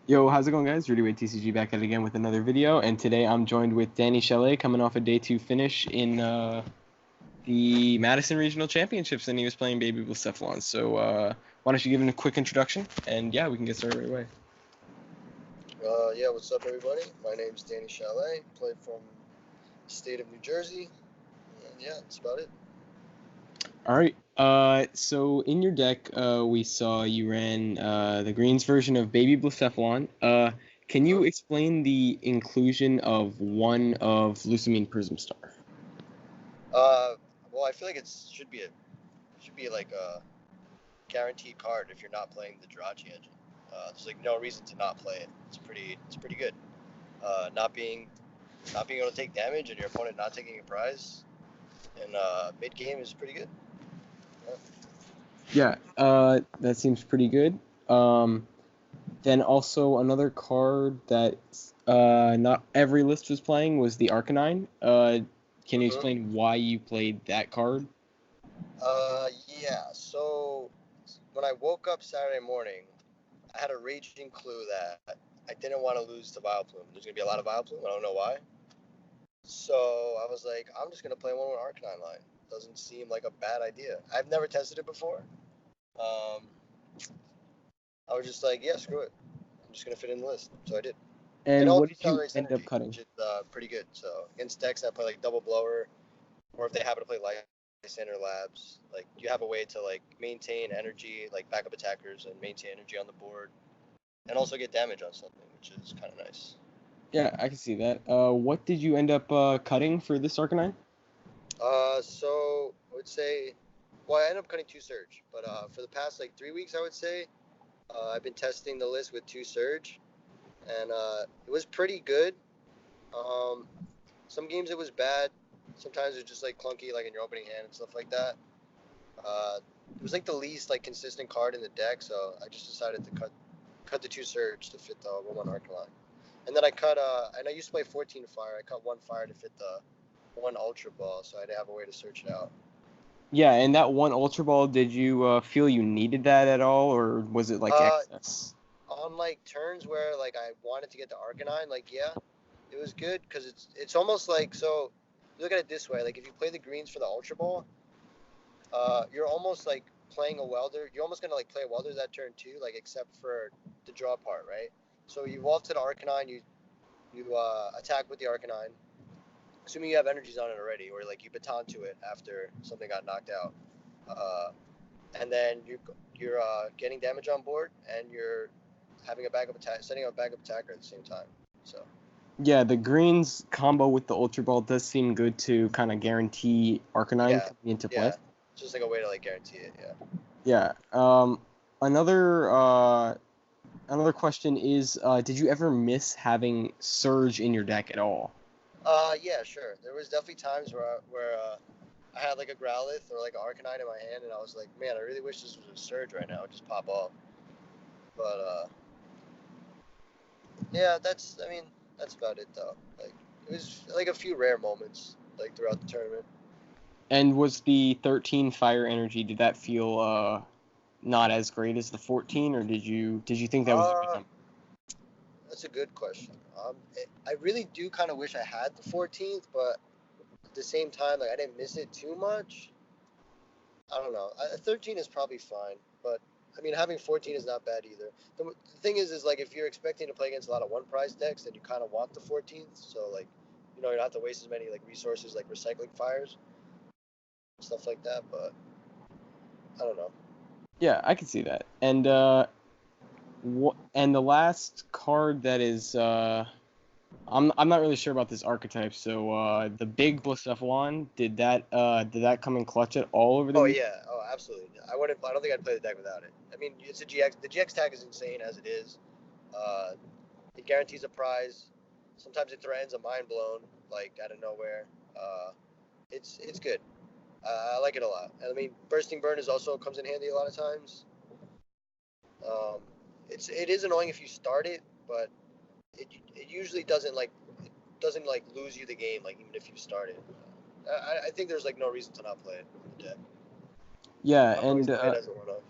Yo, how's it going, guys? Rudy with TCG back at it again with another video, and today I'm joined with Danny Chalet coming off a day two finish in the Madison Regional Championships, and he was playing Baby BLACEPHALON. So why don't you give him a quick introduction, and yeah, we can get started right away. Yeah, what's up, everybody? My name's Danny Chalet. Play from the state of New Jersey. And yeah, that's about it. All right. So in your deck, we saw you ran the greens version of Baby BLACEPHALON. Can you explain the inclusion of one of Lucamine Prism Star? Well, I feel like it should be like a guaranteed card if you're not playing the Jirachi engine. There's like no reason to not play it. It's pretty good. Not being able to take damage and your opponent not taking a prize in mid game is pretty good. Yeah, that seems pretty good. Then also another card that not every list was playing was the Arcanine. Can you explain why you played that card? Yeah. So when I woke up Saturday morning, I had a raging clue that I didn't want to lose to Vileplume. There's gonna be a lot of Vileplume. I don't know why. So I was like, I'm just gonna play one with Arcanine line. Doesn't seem like a bad idea. I've never tested it before. I was just like, yeah, screw it. I'm just gonna fit in the list. So I did. And Also what did you accelerates end energy, up cutting? which is pretty good. So against decks that play like double blower, or if they happen to play Lysander Labs, like you have a way to like maintain energy, like backup attackers, and maintain energy on the board, and also get damage on something, which is kind of nice. Yeah, I can see that. What did you end up cutting for this Arcanine? So I would say, well, I ended up cutting 2 Surge, but for the past like 3 weeks, I would say, I've been testing the list with 2 Surge, and it was pretty good. Some games it was bad. Sometimes it was just like clunky, like in your opening hand and stuff like that. It was like the least like consistent card in the deck, so I just decided to cut the 2 Surge to fit the 1/1 Arcanine. And then I cut, and I used to play 14 Fire. I cut 1 Fire to fit the 1 Ultra Ball, so I didn't have a way to search it out. Yeah, and that one Ultra Ball, did you feel you needed that at all, or was it like excess? On like turns where like I wanted to get the Arcanine, like yeah, it was good because it's almost like, so look at it this way, like if you play the greens for the Ultra Ball, you're almost like playing a welder. You're almost gonna like play a welder that turn too, like except for the draw part, right? So you evolve to the Arcanine, you attack with the Arcanine, assuming you have energies on it already, or like you baton to it after something got knocked out, and then you're getting damage on board, and you're having a backup attack, setting up a backup attacker at the same time. So Yeah, the greens combo with the Ultra Ball does seem good to kind of guarantee Arcanine coming into play. yeah, it's just like a way to like guarantee it. Yeah. Another question is, did you ever miss having Surge in your deck at all? Yeah, sure. There was definitely times where I had like a Growlithe or like an Arcanine in my hand, and I was like, man, I really wish this was a Surge right now. It'd just pop off. But yeah, that's about it though. Like it was like a few rare moments like throughout the tournament. And was the 13 Fire Energy, did that feel not as great as the 14, or did you think that was a good number? That's a good question. I really do kind of wish I had the 14th, but at the same time, like I didn't miss it too much. I don't know. 13 is probably fine, but I mean, having 14 is not bad either. The thing is like if you're expecting to play against a lot of one prize decks, then you kind of want the 14th. So like, you don't have to waste as many like resources like recycling fires, stuff like that. But I don't know. Yeah, I can see that. And and the last card that is I'm not really sure about this archetype. So the big Blacephalon, did that come in clutch at all over the Oh week? yeah. Oh, absolutely. I don't think I'd play the deck without it. I mean, it's a GX. The GX tag is insane as it is. Uh, it guarantees a prize. Sometimes it threatens a mind blown like out of nowhere. It's good. I like it a lot. And I mean, bursting burn is also comes in handy a lot of times. It is annoying if you start it, but it usually doesn't like lose you the game, like even if you start it. I think there's like no reason to not play it in the deck. Yeah, I always and play it as a one-off.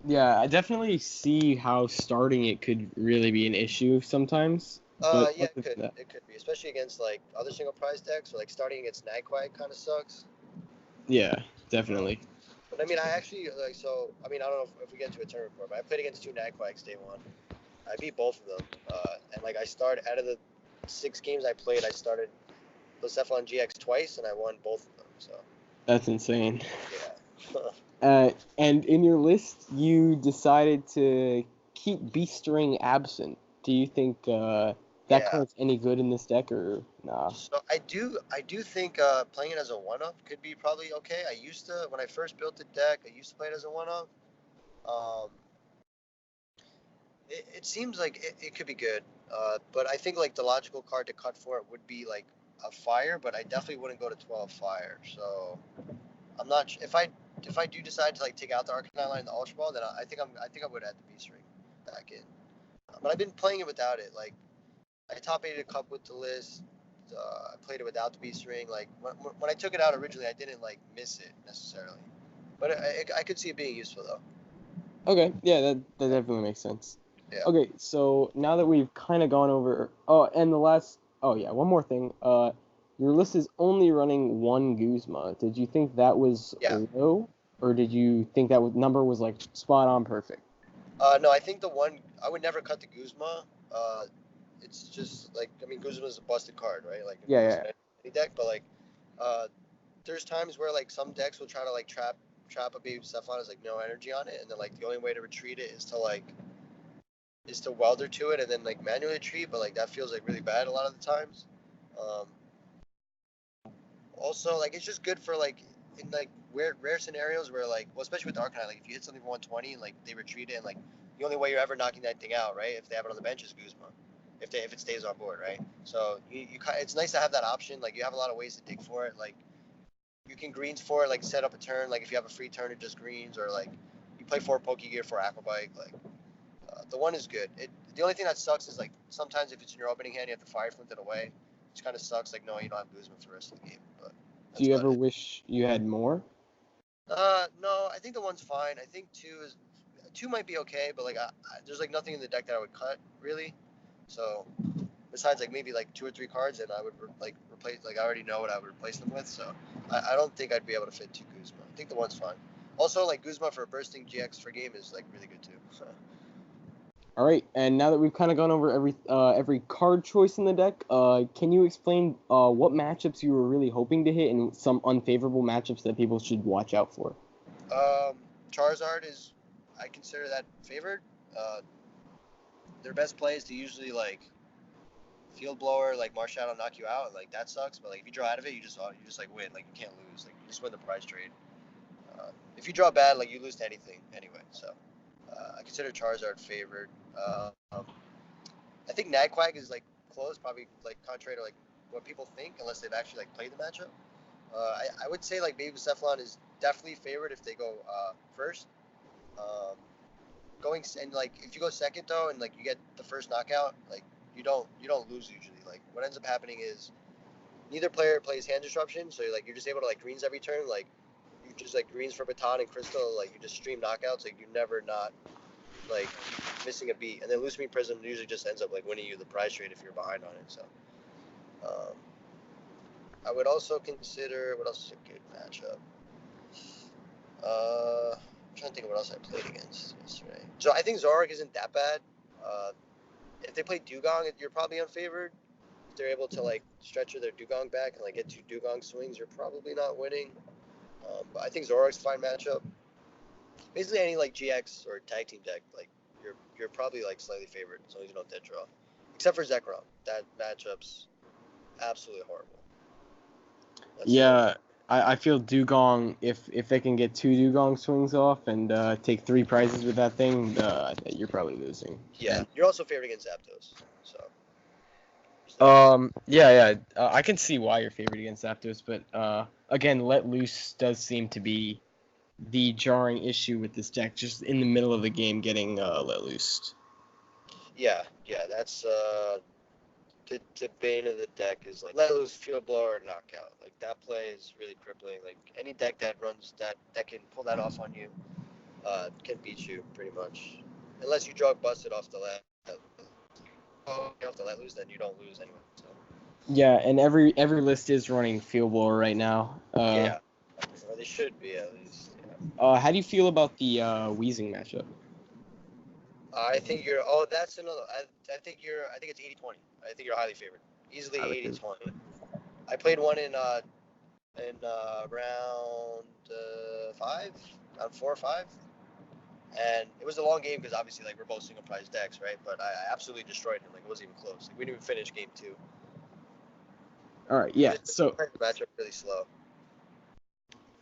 Yeah, I definitely see how starting it could really be an issue sometimes. But Yeah, other it than could. that, It could be, especially against like other single prize decks, or like starting against Nightquake kind of sucks. yeah, Uh, definitely. but I mean, I actually like so. I mean, I don't know if we get into a turn report, but I played against two Nightquakes day one. I beat both of them, and like I started out of the 6 games I played, I started BLACEPHALON GX twice, and I won both of them. So That's insane. yeah. And in your list, you decided to keep Beast Ring absent. Do you think that Yeah. card's any good in this deck, or nah? So I do think playing it as a one up could be probably okay. I used to when I first built the deck, I used to play it as a one up. Um, it seems like it could be good, but I think like the logical card to cut for it would be like a fire, but I definitely wouldn't go to 12 fire. So I'm not if I do decide to like take out the Arcanine line in the Ultra Ball, then I think I would add the Beast Ring back in. But I've been playing it without it. Like I top aided a cup with the list. I played it without the Beast Ring. Like when I took it out originally, I didn't like miss it necessarily, but I could see it being useful though. Okay, yeah, that definitely makes sense. Yeah. Okay, so now that we've kind of gone over, oh, and the last, oh yeah, one more thing. Your list is only running one Guzma. Did you think that was Yeah. low, or did you think that number was like spot on perfect? No, I think the one I would never cut the Guzma. Uh, it's just like I mean Guzma is a busted card, right? Like it Yeah, works yeah. in any deck, but like uh, there's times where like some decks will try to like trap a baby Cephalon as like no energy on it, and then like the only way to retreat it is to welder to it and then like manually retreat, but like that feels like really bad a lot of the times. Um, Also, like it's just good for like in like rare scenarios where like well especially with the Arcanine, like if you hit something for 120 and like they retreat it and like the only way you're ever knocking that thing out, right? If they have it on the bench is Guzma. If it stays on board, right? So it's nice to have that option. Like you have a lot of ways to dig for it. Like you can greens for it, like set up a turn. Like if you have a free turn, it just greens, or like you play 4 Pokegear for Aquabike. Like the one is good. The only thing that sucks is like sometimes if it's in your opening hand, you have to fire flint it away, which kind of sucks. Like no, you don't have Guzma for the rest of the game, but Do that's you about ever it. wish you had more? No, I think the one's fine. I think two might be okay, but like there's like nothing in the deck that I would cut really. So besides like maybe like 2 or 3 cards, and I would like replace like I already know what I would replace them with. So I don't think I'd be able to fit two Guzma. I think the one's fine. Also, like Guzma for a bursting GX for game is like really good too. So. All right, and now that we've kind of gone over every card choice in the deck, can you explain what matchups you were really hoping to hit and some unfavorable matchups that people should watch out for? Charizard is I consider that favored. Uh, their best play is to usually like field blower, like Marshadow knock you out, and like that sucks. But like if you draw out of it, you just like win. Like you can't lose. Like you just win the prize trade. If you draw bad, like you lose to anything anyway. So I consider Charizard favored. I think Nagquag is like close, probably like contrary to like what people think, unless they've actually like played the matchup. I would say like Baby Cephalon is definitely favored if they go first. Um, Going and like if you go second though, and like you get the first knockout, like you don't lose usually. Like what ends up happening is neither player plays hand disruption, so you're just able to like greens every turn. Like you just like greens for baton and crystal, like you just stream knockouts. Like you never not like missing a beat. And then Loose Meat Prism usually just ends up like winning you the prize trade if you're behind on it. So um, I would also consider what else is a good matchup. I'm trying to think of what else I played against yesterday. So I think Zoroark isn't that bad. Uh, if they play Dugong, you're probably unfavored. If they're able to like stretch their Dugong back and like get 2 Dugong swings, you're probably not winning. But I think Zoroark's a fine matchup. Basically, any like GX or tag team deck, like you're probably like slightly favored as long as you don't dead draw, except for Zekrom. That matchup's absolutely horrible. Yeah, I feel Dugong, if they can get 2 Dugong swings off and take 3 prizes with that thing, you're probably losing. Yeah, And you're also favored against Zapdos. So yeah, I can see why you're favored against Zapdos, but again, Let Loose does seem to be the jarring issue with this deck, just in the middle of the game getting Let Loose. yeah, that's the bane of the deck is like let loose, field blower, or knockout. Like that play is really crippling. Like any deck that runs that can pull that off on you. can beat you pretty much. Unless you drug busted off the let off the let loose, then you don't lose anyway. So Yeah, and every list is running field blower right now. yeah, or they should be at least. How do you feel about the Wheezing matchup? I think you're. Oh, that's another. I think you're. I think it's 80-20. I think you're highly favored. Easily Highly 80-20. I played one in round 5, round 4 or 5, and it was a long game because obviously like we're both single prize decks, right? But I absolutely destroyed him. Like it wasn't even close. Like we didn't even finish game 2. All right, yeah. So the matchup really slow.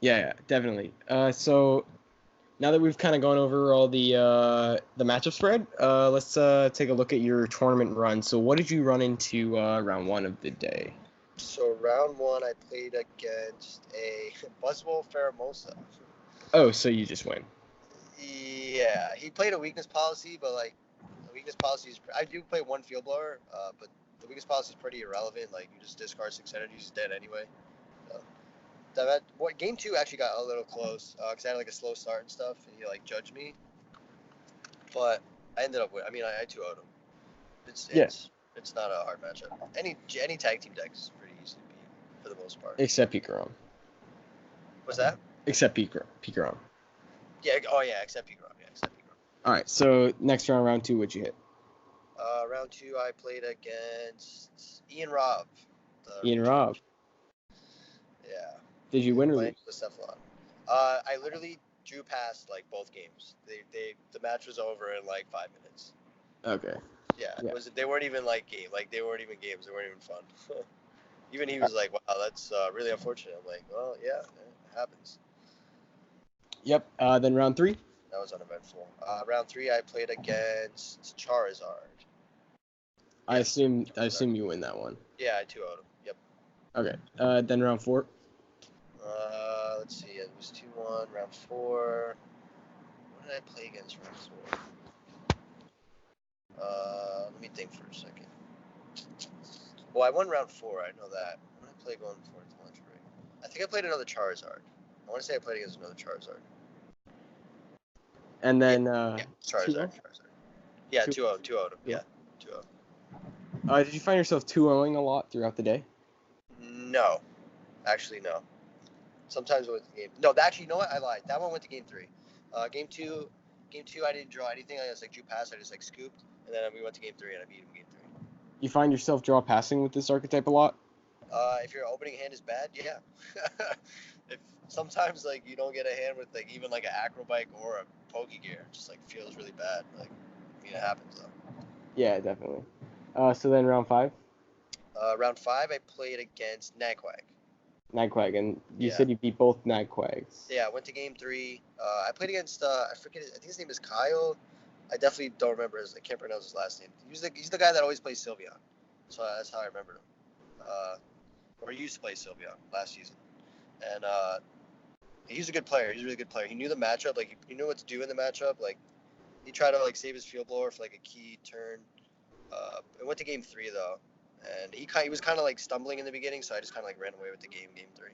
yeah, definitely. So now that we've kind of gone over all the matchup spread, let's take a look at your tournament run. So what did you run into round 1 of the day? So round 1, I played against a Buzzwole Faramosa. Oh, so you just win. Yeah, he played a weakness policy, but like the weakness policy is. I do play one field blower, but the weakness policy is pretty irrelevant. Like you just discard 6 energy, he's dead anyway. So, game 2 actually got a little close because I had like a slow start and stuff, and he like judged me. But I ended up winning. I mean, I 2-0'd him. It's not a hard matchup. Any tag team deck is pretty easy to beat for the most part. Except Pikarom. What's that? Except Pikarom. Yeah. Oh yeah. Except Pikarom. Yeah. Except Pikarom. All right. So next round 2, what'd you hit? Round 2, I played against Ian Robb. Ian Robb. Yeah. Did you win or lose? BLACEPHALON. I literally drew past like both games. The match was over in like 5 minutes. Okay. Yeah. They weren't even like games. Like they weren't even games. They weren't even fun. Even he was like, "Wow, that's really unfortunate." I'm like, "Well, yeah, it happens." Yep. Then round 3. That was uneventful. Round 3, I played against Charizard. I assume you win that one. Yeah, I 2-0'd him. Yep. Okay. Then round 4. Let's see. It was 2-1. Round 4. What did I play against round 4? Let me think for a second. Well, I won round 4. I know that. What did I play going for the lunch break? I think I played another Charizard. I want to say I played against another Charizard. And then Charizard. Yeah, 2-0. 2-0. Yeah, 2-0. Did you find yourself 2-0ing a lot throughout the day? No. Actually, no. Sometimes it went to game. No, actually, you know what? I lied. That one went to game 3. Game 2, I didn't draw anything. I just like drew pass. I just like scooped, and then we went to game 3, and I beat him game 3. You find yourself draw passing with this archetype a lot? If your opening hand is bad, yeah. If sometimes like you don't get a hand with like even like an Acrobike or a Pokegear, it just like feels really bad. Like, I mean, it happens though. Yeah, definitely. So then round 5. Round 5, I played against Nagquag. Nagquag, and you said you beat both Nagquags. Yeah, I went to game 3. I played against I forget. I think his name is Kyle. I definitely don't remember I can't pronounce his last name. He's the guy that always plays Sylveon. So that's how I remembered him. Or he used to play Sylveon last season. And he's a good player. He's a really good player. He knew the matchup. Like he knew what to do in the matchup. Like he tried to like save his field blower for like a key turn. It went to game 3 though, and he was kind of like stumbling in the beginning, so I just kind of like ran away with the game 3.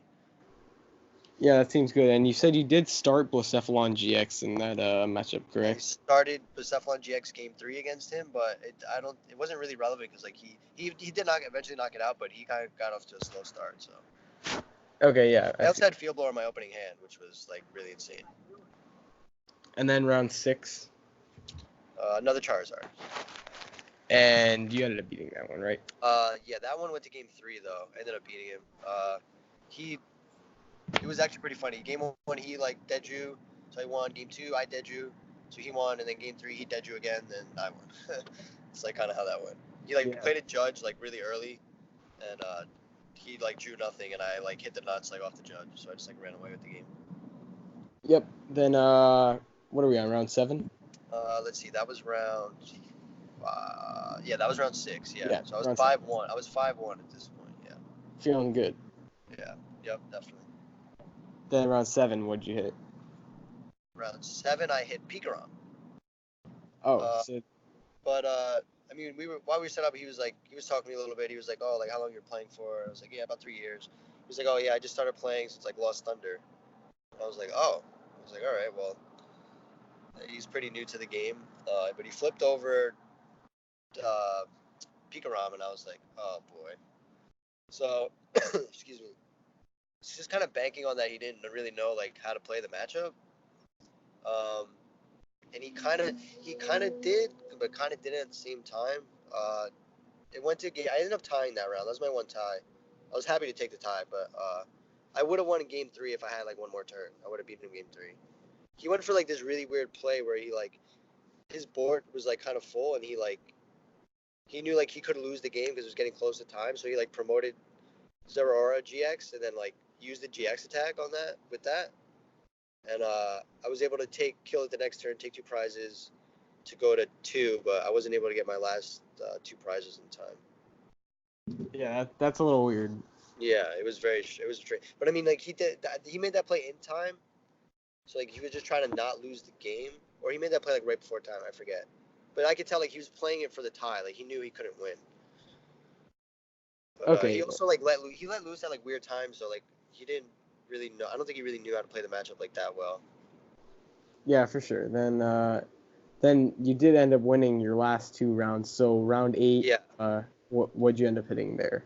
Yeah, that seems good. And you said you did start BLACEPHALON GX in that matchup, correct? I started BLACEPHALON GX game 3 against him, but it wasn't really relevant because like he did not eventually knock it out, but he kind of got off to a slow start. So. Okay, yeah. I also had field blower in my opening hand, which was like really insane. And then round 6. Another Charizard. And you ended up beating that one, right? Yeah, that one went to game 3 though. I ended up beating him. He was actually pretty funny. Game 1 he like dead drew, so I won. Game 2 I dead drew, so he won, and then game 3 he dead drew again, then I won. It's like kind of how that went. He played a judge like really early, and he like drew nothing, and I like hit the nuts like off the judge, so I just like ran away with the game. Yep. Then what are we on, round 7? Let's see. That was round. Yeah, that was round 6. Yeah. So I was 5-1. I was 5-1 at this point. Yeah. Feeling good. Yeah. Yep. Definitely. Then round 7, what'd you hit? Round 7, I hit Pikarom. Oh. But I mean, while we were set up, he was talking to me a little bit. He was like, "Oh, like how long you're playing for?" I was like, "Yeah, about 3 years." He was like, "Oh yeah, I just started playing since like Lost Thunder." And I was like, "Oh." I was like, "All right, well." He's pretty new to the game, but he flipped over Pikaram, and I was like, oh boy. So, excuse me. It's just kind of banking on that he didn't really know like how to play the matchup. And he kind of did, but kind of didn't at the same time. It went to game. I ended up tying that round. That was my one tie. I was happy to take the tie, but I would have won in game 3 if I had like one more turn. I would have beaten him in game 3. He went for like this really weird play where he like his board was like kind of full, and he knew like he could lose the game because it was getting close to time, so he like promoted Zeraora GX and then like used the GX attack on that with that, and I was able to kill it the next turn, take 2 prizes to go to 2, but I wasn't able to get my last 2 prizes in time. Yeah, that's a little weird. Yeah, it was strange. But I mean, like he made that play in time, so like he was just trying to not lose the game, or he made that play like right before time. I forget, but I could tell like he was playing it for the tie. Like he knew he couldn't win. But, Okay. he also like let loose at like weird times, so like he didn't really know. I don't think he really knew how to play the matchup like that well. Yeah, for sure. Then you did end up winning your last 2 rounds. So round 8, Yeah. What'd you end up hitting there?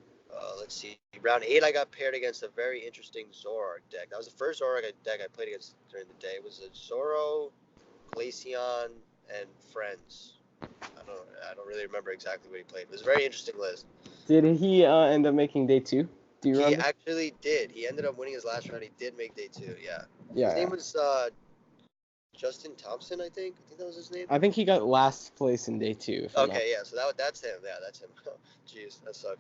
Let's see. Round 8, I got paired against a very interesting Zoroark deck. That was the first Zoroark deck I played against during the day. It was a Zoro, Glaceon, and Friends. I don't really remember exactly what he played. It was a very interesting list. Did he end up making day 2? Do you He remember? actually did. He ended up winning his last round. He did make day 2. Yeah. Yeah. His name was Justin Thompson, I think. I think that was his name. I think he got last place in day 2. Okay, yeah. So that's him. Yeah, that's him. Jeez, that sucks.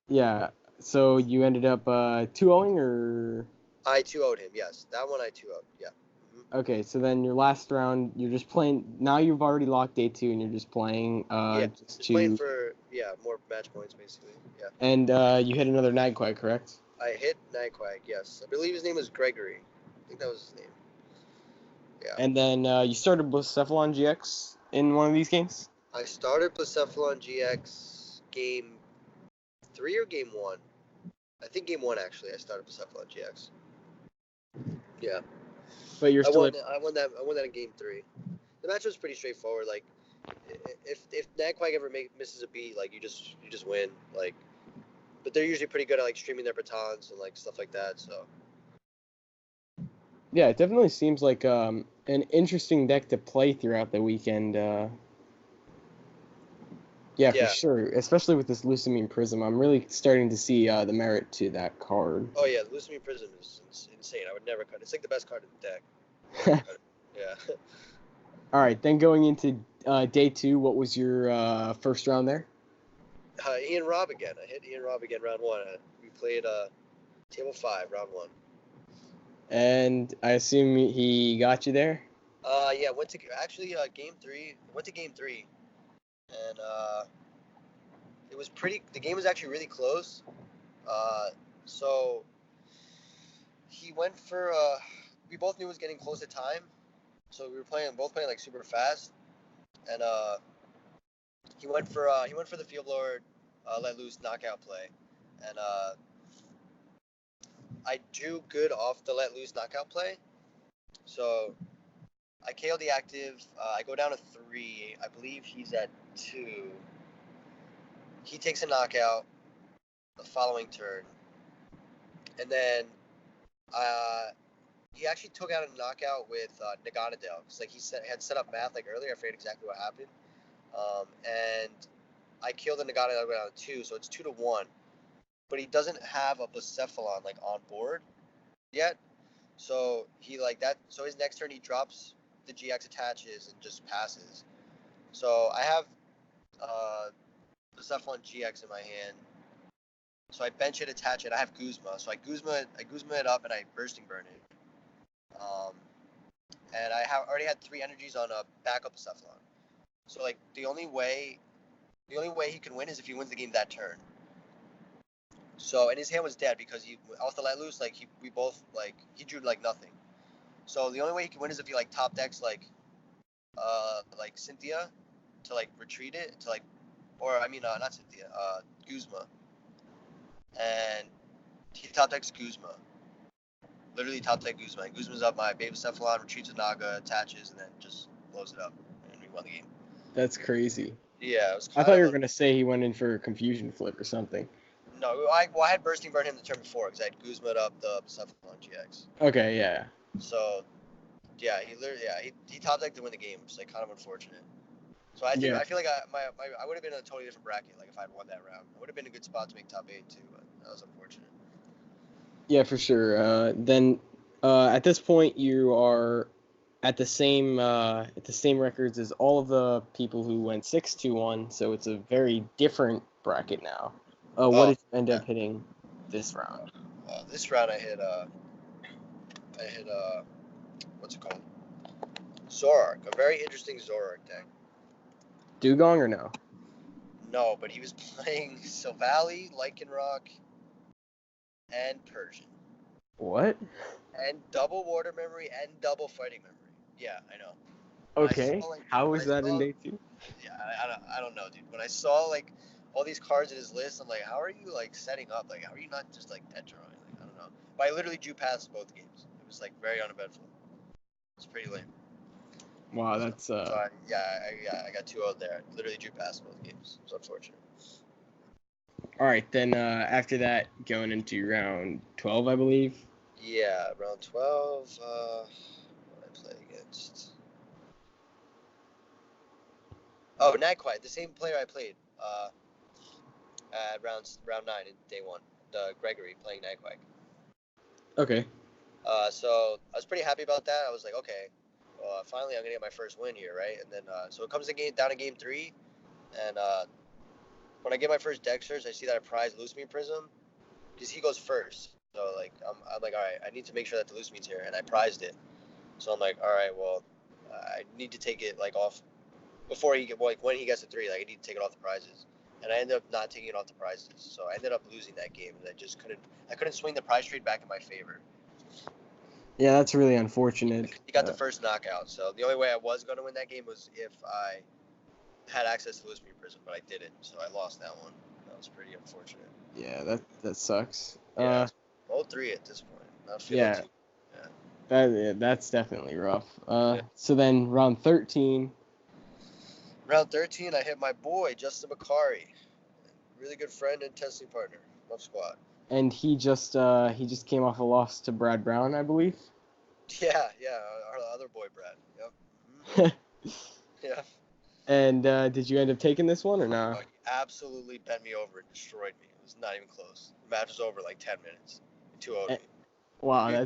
Yeah. So you ended up 2-0ing or? I 2-0'd him. Yes, that one I 2-0'd. Yeah. Okay, so then your last round, you're just playing. Now you've already locked day 2, and you're just playing. Just playing for more match points basically. Yeah. And you hit another Nagquag, correct? I hit Nightquag. Yes, I believe his name was Gregory. I think that was his name. Yeah. And then you started BLACEPHALON GX in one of these games. I started BLACEPHALON GX game 3 or game 1. I think game 1 actually. I started BLACEPHALON GX. Yeah. But you're still. I won that in game 3. The match was pretty straightforward. Like, if Nagquag ever misses a beat, like you just win. Like, but they're usually pretty good at like streaming their batons and like stuff like that. So. Yeah, it definitely seems like an interesting deck to play throughout the weekend. Yeah, for sure. Especially with this Lusamine Prism, I'm really starting to see the merit to that card. Oh yeah, the Lusamine Prism is insane. I would never cut it. It's like the best card in the deck. Yeah. All right, then going into day 2, what was your first round there? Ian Robb again. I hit Ian Robb again round 1. We played table 5 round 1. And I assume he got you there? Yeah, went to game 3. Went to game 3, and it was the game was actually really close. So he went for we both knew it was getting close to time, so we were both playing like super fast, and he went for the Field Lord let loose knockout play, and I drew good off the let loose knockout play, so I KO'd the active. I go down to 3. I believe he's at 2. He takes a knockout the following turn, and then he actually took out a knockout with Naganadel. Because like had set up math like earlier. I forget exactly what happened. And I killed the Naganadel down to 2, so it's 2-1. But he doesn't have a BLACEPHALON like on board yet. So he like that. So his next turn he drops the GX attaches and just passes. So I have BLACEPHALON GX in my hand. So I bench it, attach it. I have Guzma. So I Guzma it up and I bursting burn it. And I already had 3 energies on a backup BLACEPHALON. So like the only way he can win is if he wins the game that turn. So and his hand was dead because he off the let loose like we both like he drew like nothing. So the only way he can win is if he like top decks like Cynthia to like retreat it to like, or I mean not Cynthia, Guzma, and he top decks Guzma, Literally top deck Guzman. Guzman's up my BLACEPHALON, retreats with Naga, attaches, and then just blows it up, and we won the game. That's crazy. Yeah, it was I kind thought you of were gonna say he went in for a confusion flip or something. No, I had bursting burn him the turn before because I had Guzman up the BLACEPHALON GX. Okay, yeah. So, yeah, he top decked to win the game. It's like kind of unfortunate. So I feel like I would have been in a totally different bracket. Like if I'd won that round, it would have been a good spot to make top 8 too. But that was unfortunate. Yeah, for sure. Then at this point, you are at the same records as all of the people who went 6-2-1. So it's a very different bracket now. What did you end up hitting this round? This round I hit what's it called? Zorark, a very interesting Zorark deck. Dugong or no? No, but he was playing Silvally, Lycanroc, and Persian. What? And double water memory and double fighting memory. Yeah, I know. Okay. How was that in day 2? Yeah, I don't know, dude. When I saw like all these cards in his list, I'm like, how are you like setting up? Like, how are you not just like dead drawing? Like, I don't know. But I literally drew past both games. It was like very uneventful. It's pretty lame. Wow, that's So I got 2-0 there. I literally drew past both games. It was unfortunate. All right, then after that, going into round 12, I believe. Yeah, round 12. What did I play against? Oh, Nagquite, the same player I played at round 9 in day 1. Gregory playing Nagquite. Okay. So I was pretty happy about that. I was like, okay, well, finally I'm gonna get my first win here, right? And then so it comes down to game 3, and when I get my first deck search, I see that I prize Lucemean Prism because he goes first. So like I'm like, all right, I need to make sure that the Lucemean's here, and I prized it. So I'm like, all right, well, I need to take it like off before when he gets to 3, like I need to take it off the prizes. And I ended up not taking it off the prizes, so I ended up losing that game, and I couldn't swing the prize trade back in my favor. Yeah, that's really unfortunate. He got the first knockout, so the only way I was going to win that game was if I had access to Lucemean Prism, but I didn't, so I lost that one. That was pretty unfortunate. Yeah, that sucks. Yeah, 0-3 at this point. Not feeling too. Yeah. That's definitely rough. So then round 13. Round 13, I hit my boy Justin Macari, really good friend and testing partner. Love squad. And he just came off a loss to Brad Brown, I believe. Yeah, our other boy Brad. Yep. Mm-hmm. Yeah. And did you end up taking this one or not? Oh, he absolutely bent me over and destroyed me. It was not even close. The match was over like 10 minutes. 2-0 me. Wow. We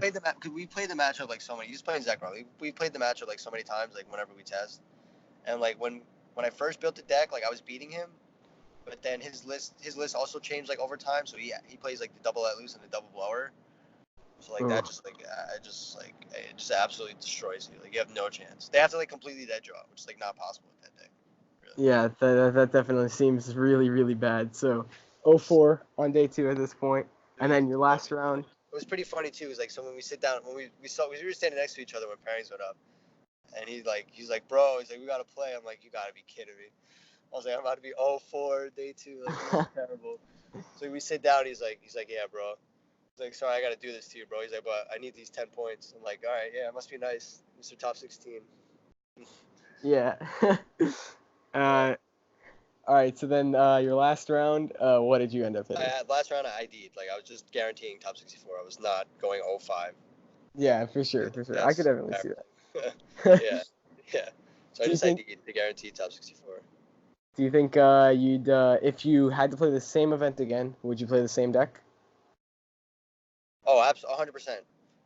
played the matchup like so many. He's playing Zach wrong. We played the matchup like so many times, like whenever we test. And like when I first built the deck, like I was beating him, but then his list also changed like over time. So he plays like the double let loose and the double blower. So like that it just absolutely destroys you. Like you have no chance. They have to like completely dead draw, which is like not possible with that deck. Really. Yeah, that definitely seems really, really bad. So 0-4 on day 2 at this point. And then your last round. It was pretty funny too. It was like so when we sit down, when we were standing next to each other when pairings went up, and he's like, bro, he's like, we gotta play. I'm like, you gotta be kidding me. I was like, I'm about to be 0-4 day 2. Like this is terrible. So we sit down. He's like, yeah, bro. He's like, sorry, I gotta do this to you, bro. He's like, but I need these 10 points. I'm like, all right, yeah, it must be nice, Mr. Top 16. Yeah. All right, so then your last round, what did you end up hitting? Last round I ID'd. Like I was just guaranteeing top 64. I was not going 0-5. Yeah, for sure. I could definitely see that. yeah. So I just ID'd to guarantee top 64. Do you think you'd, if you had to play the same event again, would you play the same deck? Oh, absolutely, 100%.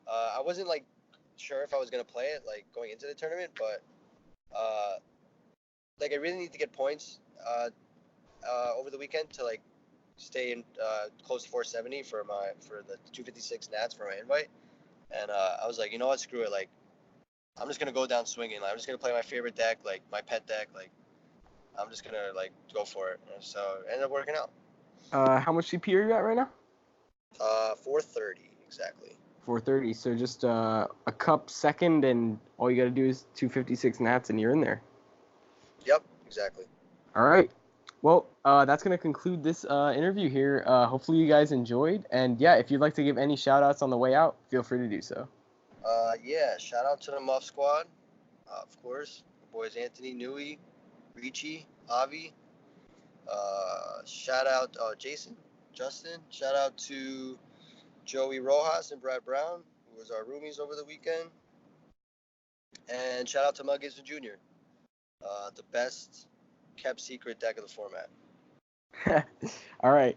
I wasn't like sure if I was gonna play it like going into the tournament, but like I really need to get points over the weekend to like stay in close to 470 for the 256 Nats for my invite. And I was like, you know what, screw it. Like I'm just gonna go down swinging. Like, I'm just gonna play my favorite deck, like my pet deck. Like I'm just gonna like go for it. And so it ended up working out. How much CP are you at right now? 430 exactly. 430. So just a cup second, and all you got to do is 256 Nats, and you're in there. Yep, exactly. All right. Well, that's going to conclude this interview here. Hopefully you guys enjoyed. And yeah, if you'd like to give any shout outs on the way out, feel free to do so. Yeah, shout out to the Muff Squad, of course. The boys Anthony, Nui, Ricci, Avi. Shout out Jason, Justin. Shout out to Joey Rojas and Brad Brown, who was our roomies over the weekend. And shout out to Mug Gibson Jr., the best kept secret deck of the format. All right.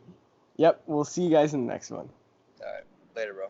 Yep. We'll see you guys in the next one. All right. Later, bro.